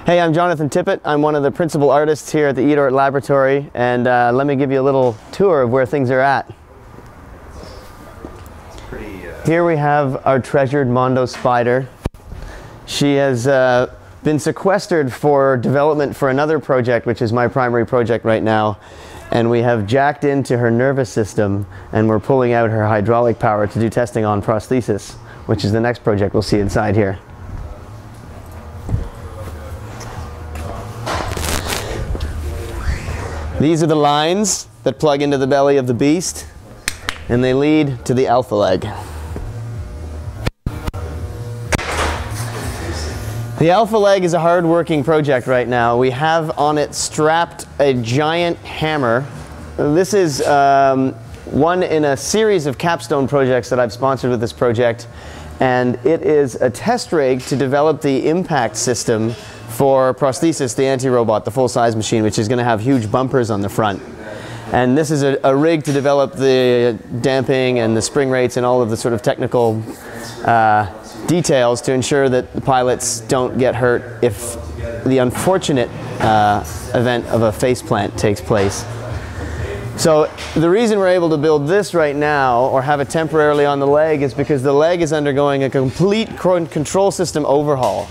Hey, I'm Jonathon Tippet. I'm one of the principal artists here at the EatArt laboratory, and let me give you a little tour of where things are at. Here we have our treasured Mondo spider. She has been sequestered for development for another project, which is my primary project right now, and we have jacked into her nervous system and we're pulling out her hydraulic power to do testing on Prosthesis, which is the next project we'll see inside here. These are the lines that plug into the belly of the beast, and they lead to the alpha leg. The alpha leg is a hard-working project right now. We have on it strapped a giant hammer. This is one in a series of capstone projects that I've sponsored with this project, and it is a test rig to develop the impact system for Prosthesis, the anti-robot, the full-size machine, which is going to have huge bumpers on the front. And this is a rig to develop the damping and the spring rates and all of the sort of technical details to ensure that the pilots don't get hurt if the unfortunate event of a faceplant takes place. So the reason we're able to build this right now, or have it temporarily on the leg, is because the leg is undergoing a complete control system overhaul.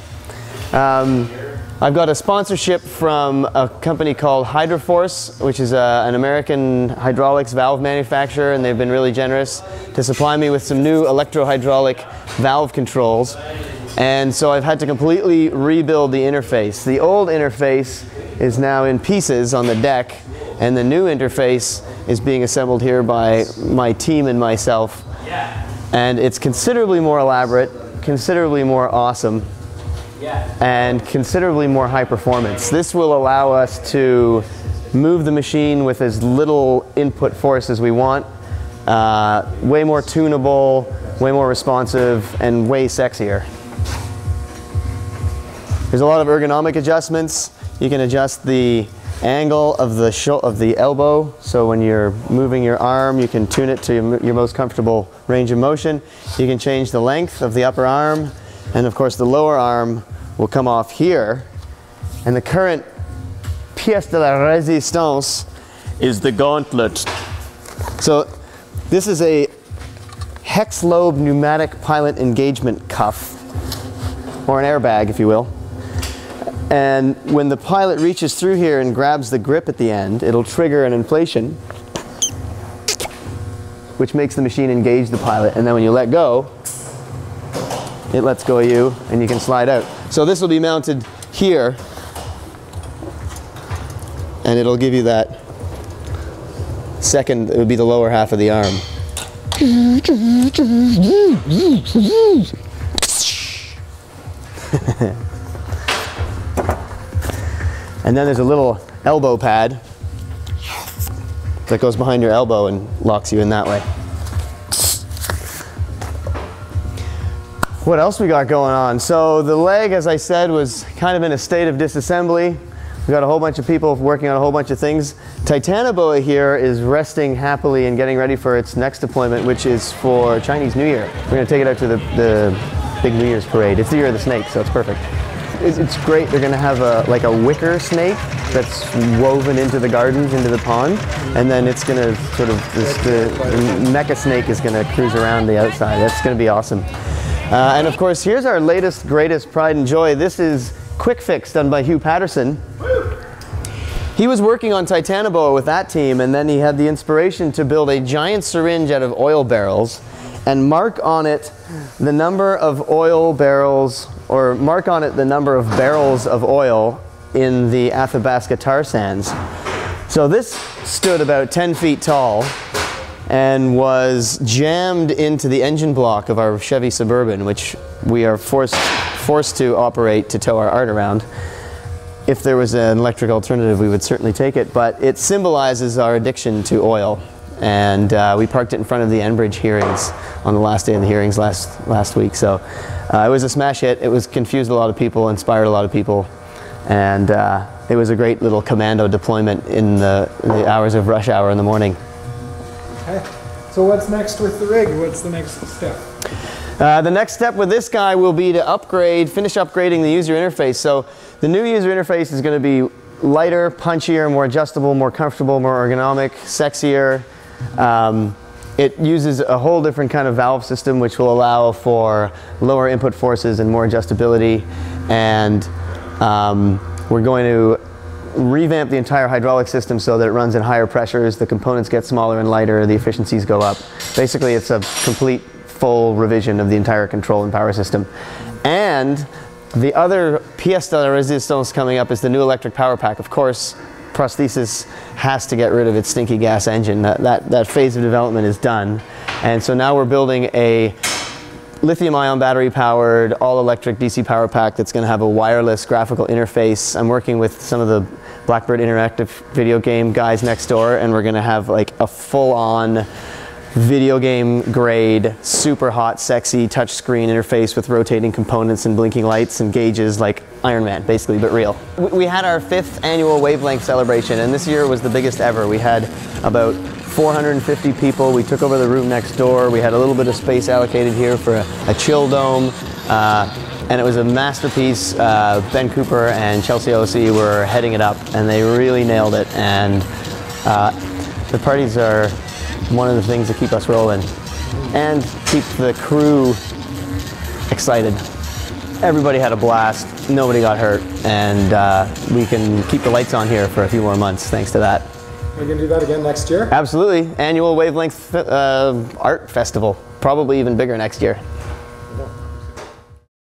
I've got a sponsorship from a company called Hydroforce, which is an American hydraulics valve manufacturer, and they've been really generous to supply me with some new electro-hydraulic valve controls. And so I've had to completely rebuild the interface. The old interface is now in pieces on the deck, and the new interface is being assembled here by my team and myself. And it's considerably more elaborate, considerably more awesome, and considerably more high performance. This will allow us to move the machine with as little input force as we want, way more tunable, way more responsive, and way sexier. There's a lot of ergonomic adjustments. You can adjust the angle of the elbow, so when you're moving your arm you can tune it to your most comfortable range of motion. You can change the length of the upper arm, and of course the lower arm will come off here, and the current pièce de la résistance is the gauntlet. So this is a hex lobe pneumatic pilot engagement cuff, or an airbag if you will, and when the pilot reaches through here and grabs the grip at the end, it'll trigger an inflation which makes the machine engage the pilot, and then when you let go, it lets go of you and you can slide out. So this will be mounted here, and it'll give you that second, it would be the lower half of the arm. And then there's a little elbow pad that goes behind your elbow and locks you in that way. What else we got going on? So the leg, as I said, was kind of in a state of disassembly. We got a whole bunch of people working on a whole bunch of things. Titanoboa here is resting happily and getting ready for its next deployment, which is for Chinese New Year. We're going to take it out to the big New Year's parade. It's the year of the snake, so it's perfect. It's great. They're going to have like a wicker snake that's woven into the gardens, into the pond, and then it's going to sort of, the mecha snake is going to cruise around the outside. That's going to be awesome. And of course, here's our latest, greatest pride and joy. This is Quickfix, done by Hugh Patterson. He was working on Titanoboa with that team, and then he had the inspiration to build a giant syringe out of oil barrels and mark on it the number of oil barrels, or mark on it the number of barrels of oil in the Athabasca tar sands. So this stood about 10 feet tall and was jammed into the engine block of our Chevy Suburban, which we are forced to operate to tow our art around. If there was an electric alternative, we would certainly take it, but it symbolizes our addiction to oil. And we parked it in front of the Enbridge hearings on the last day of the hearings last week. So it was a smash hit. It was confused a lot of people, inspired a lot of people, and it was a great little commando deployment in the hours of rush hour in the morning. Okay. So what's next with the rig? What's the next step? The next step with this guy will be to finish upgrading the user interface. So the new user interface is going to be lighter, punchier, more adjustable, more comfortable, more ergonomic, sexier. It uses a whole different kind of valve system which will allow for lower input forces and more adjustability. And we're going to revamp the entire hydraulic system so that it runs in higher pressures, the components get smaller and lighter, the efficiencies go up. Basically, it's a complete full revision of the entire control and power system. And the other pièce de la résistance coming up is the new electric power pack. Of course, Prosthesis has to get rid of its stinky gas engine. That phase of development is done. And so now we're building a lithium-ion battery-powered, all-electric DC power pack that's going to have a wireless graphical interface. I'm working with some of the Blackbird Interactive video game guys next door, and we're going to have like a full-on video game grade, super hot, sexy touchscreen interface with rotating components and blinking lights and gauges like Iron Man, basically, but real. We had our 5th annual Wavelength celebration, and this year was the biggest ever. We had about 450 people. We took over the room next door. We had a little bit of space allocated here for a chill dome, and it was a masterpiece. Ben Cooper and Chelsea O.C. were heading it up, and they really nailed it. And the parties are one of the things that keep us rolling and keep the crew excited. Everybody had a blast, nobody got hurt, and we can keep the lights on here for a few more months thanks to that. Are you going to do that again next year? Absolutely. Annual Wavelength Art Festival. Probably even bigger next year.